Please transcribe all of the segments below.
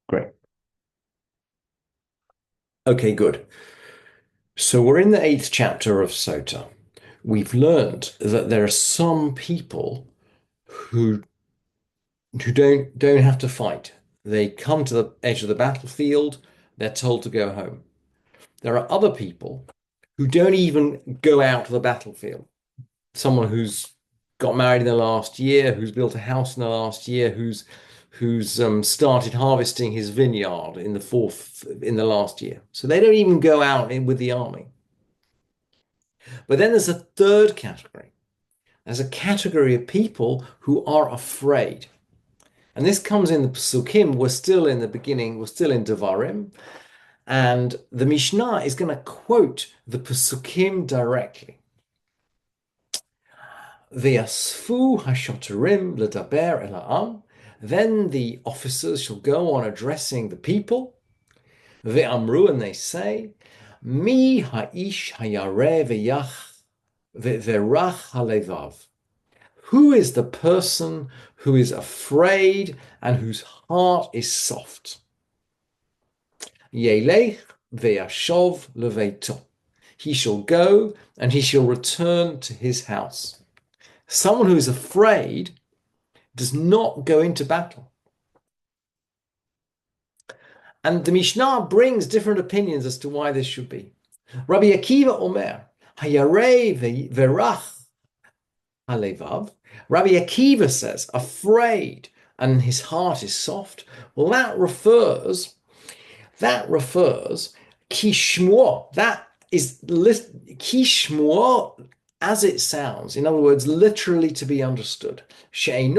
Great. Okay, good. So we're in the eighth chapter of Sotah. We've learned that there are some people who who don't have to fight. They come to the edge of the battlefield, they're told to go home. There are other people who don't even go out to the battlefield. Someone who's got married in the last year, who's built a house in the last year, who's started harvesting his vineyard in the last year. So they don't even go out with the army. But then there's a third category. There's a category of people who are afraid. And this comes in the Pesukim. We're still in the beginning, we're still in Devarim. And the Mishnah is going to quote the Pesukim directly. Ve'asfu hashoterim ledaber el ha'am. Then the officers shall go on addressing the people. Ve'amru, and they say, Mi ha'ish hayareh ve'yach ve'rach halevav. Who is the person who is afraid and whose heart is soft? Yelech ve'ashov leveito. He shall go and he shall return to his house. Someone who is afraid does not go into battle. And the Mishnah brings different opinions as to why this should be. Rabbi Akiva Omer, Hayarei verach halevav. Rabbi Akiva says, afraid and his heart is soft. Well, that refers kishmua. That is kishmua as it sounds. In other words, literally to be understood. He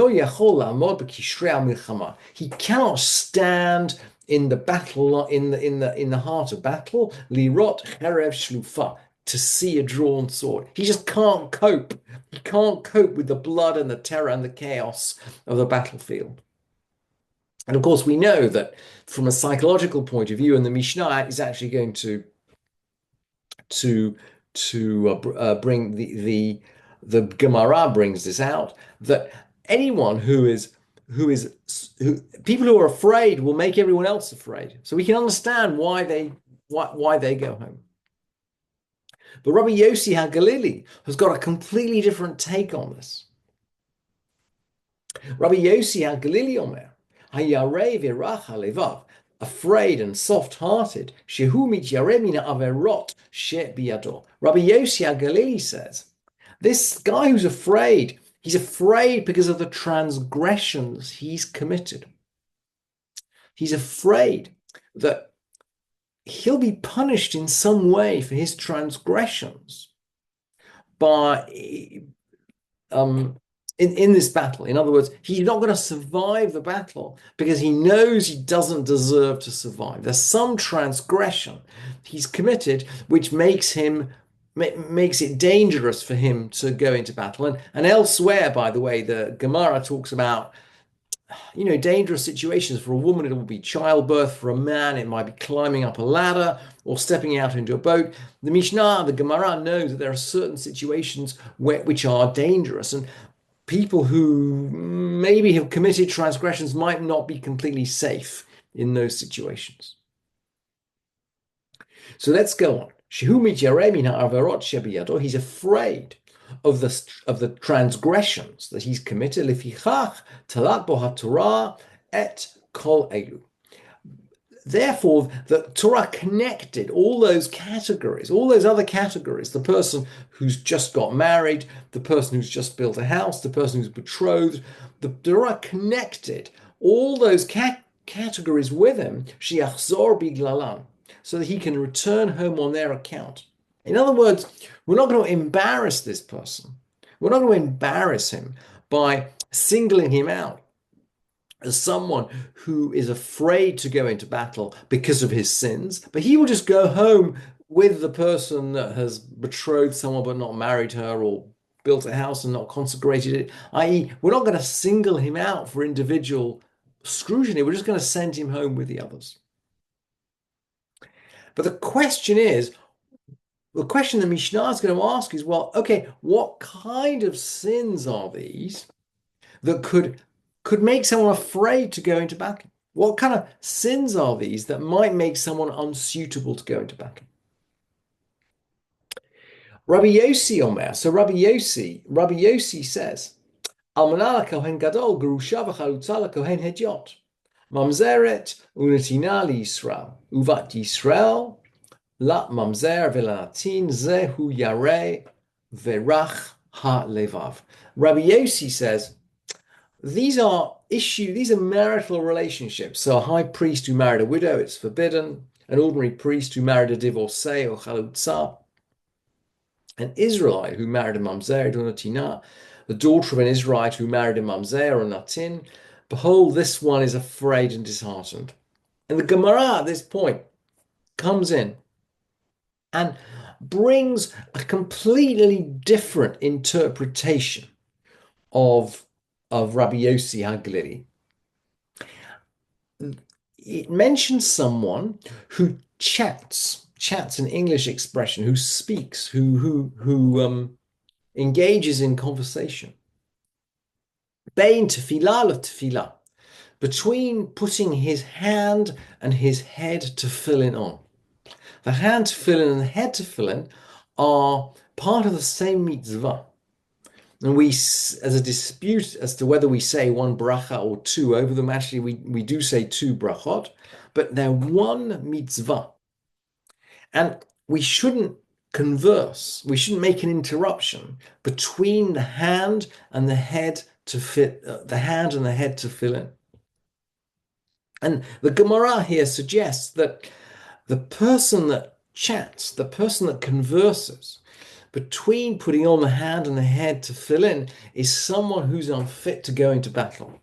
cannot stand in the battle, in the heart of battle. Lirot cherev shlufa, to see a drawn sword. He just can't cope. He can't cope with the blood and the terror and the chaos of the battlefield. And of course, we know that from a psychological point of view, and the Mishnah is actually going to bring the Gemara brings this out, that anyone who people who are afraid will make everyone else afraid. So we can understand why they go home. But Rabbi Yossi HaGalili has got a completely different take on this. Rabbi Yossi HaGalili Omer, Hayarei v'rach halevav, afraid and soft-hearted, shehu mityareh min ha'averot she'biyado. Rabbi Yossi HaGalili says, this guy who's afraid, he's afraid because of the transgressions he's committed. He's afraid that he'll be punished in some way for his transgressions by in this battle. In other words, he's not going to survive the battle because he knows he doesn't deserve to survive. There's some transgression he's committed which makes it dangerous for him to go into battle. And elsewhere, by the way, the Gemara talks about, dangerous situations. For a woman, it will be childbirth. For a man, it might be climbing up a ladder or stepping out into a boat. The Mishnah, the Gemara knows that there are certain situations which are dangerous, and people who maybe have committed transgressions might not be completely safe in those situations. So let's go on. He's afraid of the transgressions that he's committed. Therefore, the Torah connected all those categories, all those other categories, the person who's just got married, the person who's just built a house, the person who's betrothed. The Torah connected all those categories with him, shiachzor biglalan, so that he can return home on their account. In other words, we're not going to embarrass this person. We're not going to embarrass him by singling him out as someone who is afraid to go into battle because of his sins, but he will just go home with the person that has betrothed someone but not married her, or built a house and not consecrated it, i.e., we're not going to single him out for individual scrutiny. We're just going to send him home with the others. But the question the Mishnah is going to ask is, well, okay, what kind of sins are these that could make someone afraid to go into battle? What kind of sins are these that might make someone unsuitable to go into battle? Rabbi Yossi Omer. So Rabbi Yossi says, Almana kohen gadol gerusha v'chalutza kohen hedyot. Mamzeret unetina liYisrael. Uvat Yisrael la mamzer v'lanatin zehu yareh verach ha-levav. Rabbi Yossi says, these are marital relationships. So a high priest who married a widow, it's forbidden. An ordinary priest who married a divorcee or chalutza. An Israelite who married a mamzer or natina. The daughter of an Israelite who married a mamzer or natin. Behold, this one is afraid and disheartened. And the Gemara at this point comes in and brings a completely different interpretation of Rabbi Yossi HaGlili. It mentions someone who chats an English expression, who speaks, who engages in conversation. Bein tefillah le tefillah, between putting his hand and his head to tefillin on. The hand tefillin and the head tefillin are part of the same mitzvah. And as a dispute as to whether we say one bracha or two over them, actually we do say two brachot, but they're one mitzvah. And we shouldn't converse, we shouldn't make an interruption between the hand and the head to fill in. And the Gemara here suggests that the person that chats, the person that converses, between putting on the hand and the head to fill in is someone who's unfit to go into battle.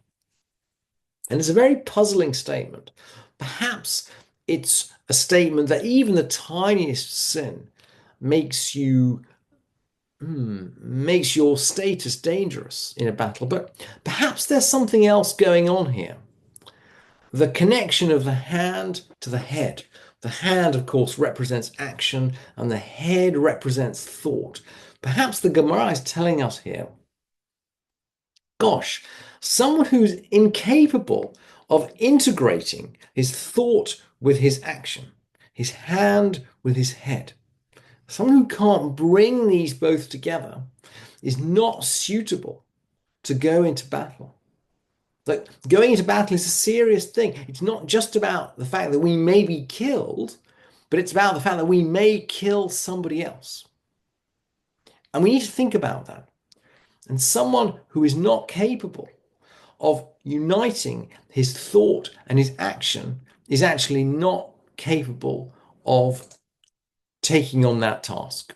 And it's a very puzzling statement. Perhaps it's a statement that even the tiniest sin makes your status dangerous in a battle. But perhaps there's something else going on here. The connection of the hand to the head. The hand, of course, represents action, and the head represents thought. Perhaps the Gemara is telling us here, gosh, someone who's incapable of integrating his thought with his action, his hand with his head, someone who can't bring these both together is not suitable to go into battle. Like, going into battle is a serious thing. It's not just about the fact that we may be killed, but it's about the fact that we may kill somebody else. And we need to think about that. And someone who is not capable of uniting his thought and his action is actually not capable of taking on that task.